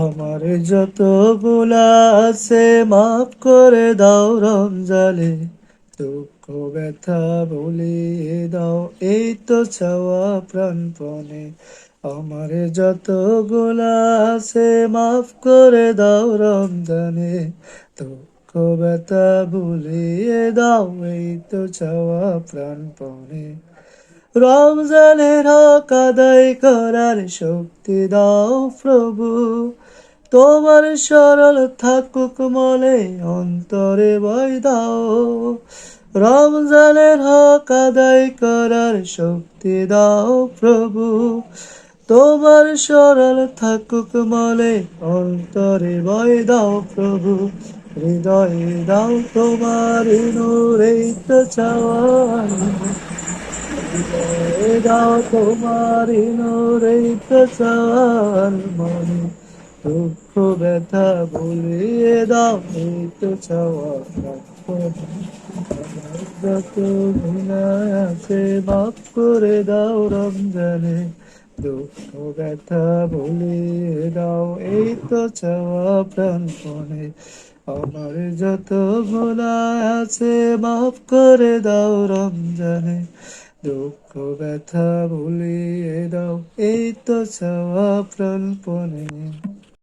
আমার যত ভুল আছে মাফ করে দাও রমজানে, দুঃখ ব্যথা ভুলিয়ে দাও এই তো চাওয়া প্রাণপণে। আমার যত ভুল আছে মাফ করে দাও রমজানে, দুঃখ ব্যথা ভুলিয়ে দাও এই তো চাওয়া প্রাণপণে। রমজানের হক আদায় করার শক্তি দাও প্রভু, তোমার সরল থাকুক মনে অন্তরে ভয় দাও। রমজানের হক আদায় করার শক্তি দাও প্রভু, তোমার সরল থাকুক মনে অন্তরে ভয় দাও প্রভু। হৃদয়ে দাও তোমার নূরে তো চাওয়া, দাও তোমার নূরে তো চাওয়ার মনে, দুঃখ ব্যথা ভুলিয়ে দাও এই তো চাওয়া প্রার্থনা। আমার যত গুনাহ আছে মাফ করে দাও রমজানে, দুঃখ ব্যথা ভুলিয়ে দাও এই তো চাওয়া প্রাণপণে। আমার যত গুনাহ আছে মাফ করে দাও রমজানে, দুঃখ ব্যথা ভুলিয়ে দাও এই তো চাওয়া প্রাণপণে।